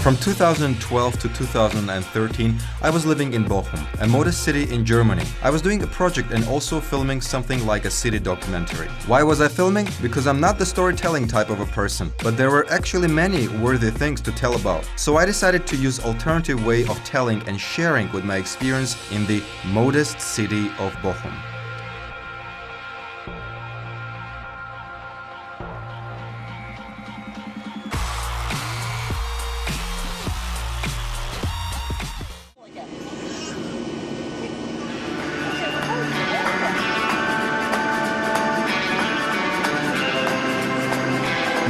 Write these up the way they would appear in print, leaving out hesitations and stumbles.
From 2012 to 2013, I was living in Bochum, a modest city in Germany. I was doing a project and also filming something like a city documentary. Why was I filming? Because I'm not the storytelling type of a person, but there were actually many worthy things to tell about. So I decided to use alternative way of telling and sharing with my experience in the modest city of Bochum.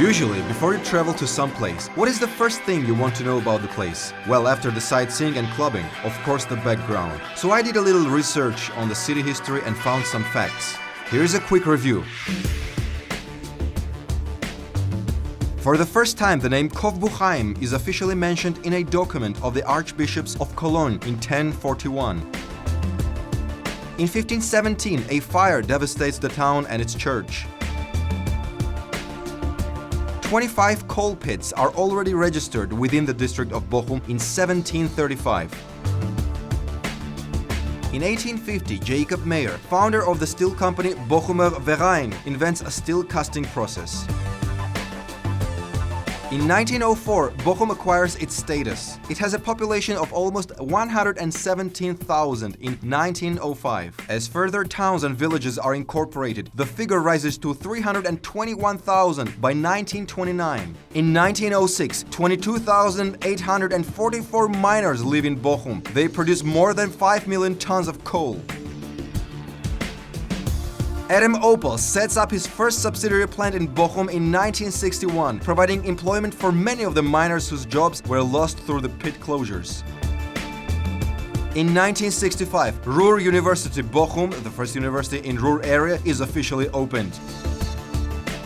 Usually, before you travel to some place, what is the first thing you want to know about the place? Well, after the sightseeing and clubbing, of course the background. So I did a little research on the city history and found some facts. Here's a quick review. For the first time, the name Bochum is officially mentioned in a document of the Archbishops of Cologne in 1041. In 1517, a fire devastates the town and its church. 25 coal pits are already registered within the district of Bochum in 1735. In 1850, Jacob Mayer, founder of the steel company Bochumer Verein, invents a steel casting process. In 1904, Bochum acquires its status. It has a population of almost 117,000 in 1905. As further towns and villages are incorporated, the figure rises to 321,000 by 1929. In 1906, 22,844 miners live in Bochum. They produce more than 5 million tons of coal. Adam Opel sets up his first subsidiary plant in Bochum in 1961, providing employment for many of the miners whose jobs were lost through the pit closures. In 1965, Ruhr University Bochum, the first university in Ruhr area, is officially opened.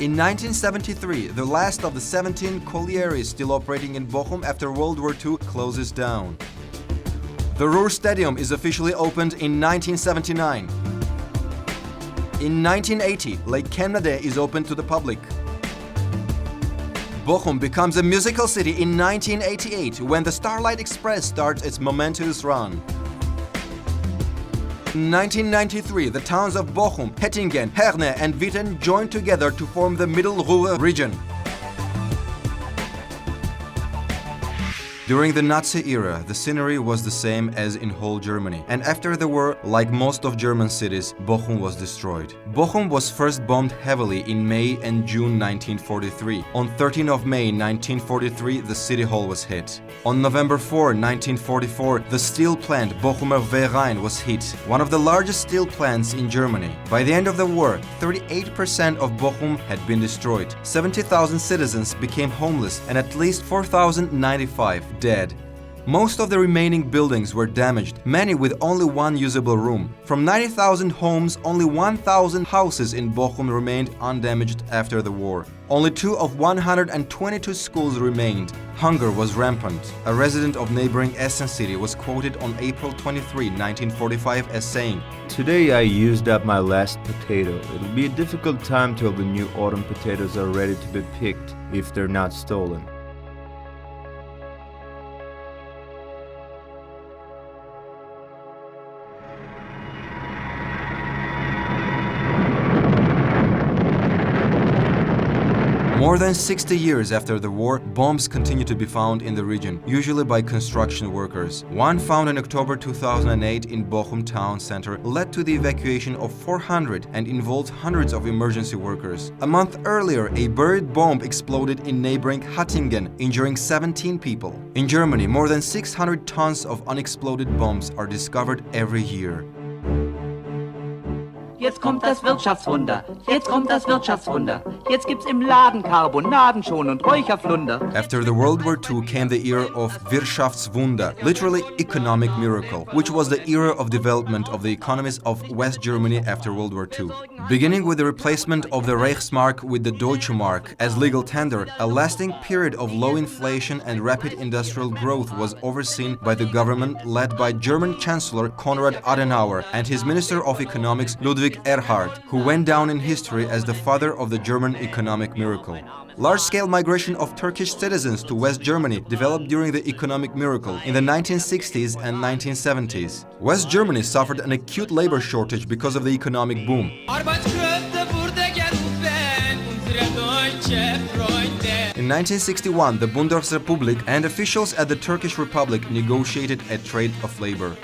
In 1973, the last of the 17 collieries still operating in Bochum after World War II closes down. The Ruhr Stadium is officially opened in 1979. In 1980, Lake Chemnade is open to the public. Bochum becomes a musical city in 1988 when the Starlight Express starts its momentous run. In 1993, the towns of Bochum, Hettingen, Herne and Witten joined together to form the Middle Ruhr region. During the Nazi era, the scenery was the same as in whole Germany. And after the war, like most of German cities, Bochum was destroyed. Bochum was first bombed heavily in May and June 1943. On 13th of May 1943, the city hall was hit. On November 4, 1944, the steel plant Bochumer Verein was hit, one of the largest steel plants in Germany. By the end of the war, 38% of Bochum had been destroyed. 70,000 citizens became homeless and at least 4,095 dead. Most of the remaining buildings were damaged, many with only one usable room. From 90,000 homes, only 1,000 houses in Bochum remained undamaged after the war. Only 2 of 122 schools remained. Hunger was rampant. A resident of neighboring Essen city was quoted on April 23, 1945 as saying, "Today I used up my last potato. It'll be a difficult time till the new autumn potatoes are ready to be picked, if they're not stolen." More than 60 years after the war, bombs continue to be found in the region, usually by construction workers. One found in October 2008 in Bochum town center led to the evacuation of 400 and involved hundreds of emergency workers. A month earlier, a buried bomb exploded in neighboring Hattingen, injuring 17 people. In Germany, more than 600 tons of unexploded bombs are discovered every year. Jetzt kommt das Wirtschaftswunder, jetzt kommt das Wirtschaftswunder. Jetzt gibt's im Laden Carbonaden schon und Räucherflunder. After the World War II came the era of Wirtschaftswunder, literally economic miracle, which was the era of development of the economies of West Germany after World War II. Beginning with the replacement of the Reichsmark with the Deutsche Mark as legal tender, a lasting period of low inflation and rapid industrial growth was overseen by the government led by German Chancellor Konrad Adenauer and his Minister of Economics Ludwig Erhard, who went down in history as the father of the German economic miracle. Large-scale migration of Turkish citizens to West Germany developed during the economic miracle in the 1960s and 1970s. West Germany suffered an acute labor shortage because of the economic boom. In 1961, the Bundesrepublik and officials at the Turkish Republic negotiated a trade of labor.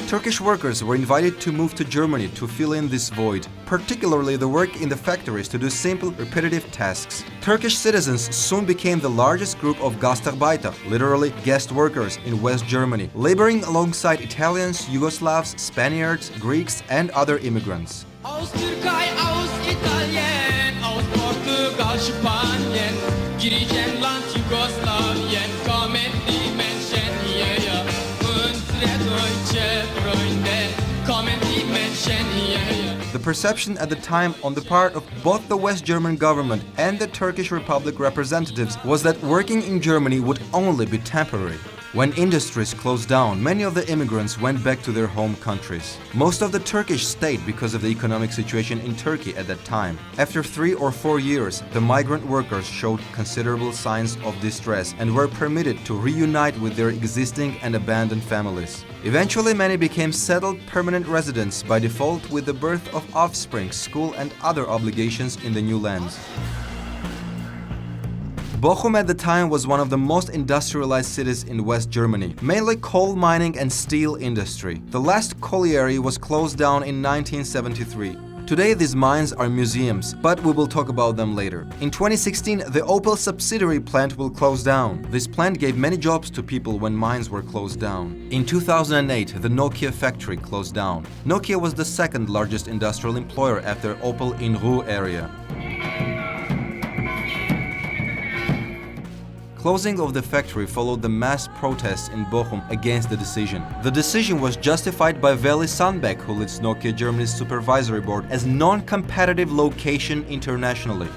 Turkish workers were invited to move to Germany to fill in this void, particularly the work in the factories to do simple, repetitive tasks. Turkish citizens soon became the largest group of Gastarbeiter, literally guest workers, in West Germany, laboring alongside Italians, Yugoslavs, Spaniards, Greeks, and other immigrants. Aus Türkei, aus Italien, aus Portugal, Spanien, Griechenland, Jugoslawien, kommen die Menschen hierher. Unsere deutsche Freunde, kommen die Menschen hierher. The perception at the time on the part of both the West German government and the Turkish Republic representatives was that working in Germany would only be temporary. When industries closed down, many of the immigrants went back to their home countries. Most of the Turkish stayed because of the economic situation in Turkey at that time. After 3 or 4 years, the migrant workers showed considerable signs of distress and were permitted to reunite with their existing and abandoned families. Eventually, many became settled permanent residents by default with the birth of offspring, school and other obligations in the new lands. Bochum at the time was one of the most industrialized cities in West Germany, mainly coal mining and steel industry. The last colliery was closed down in 1973. Today these mines are museums, but we will talk about them later. In 2016, the Opel subsidiary plant will close down. This plant gave many jobs to people when mines were closed down. In 2008, the Nokia factory closed down. Nokia was the second largest industrial employer after Opel in Ruhr area. Closing of the factory followed the mass protests in Bochum against the decision. The decision was justified by Veli Sandbeck, who leads Nokia Germany's supervisory board, as non-competitive location internationally.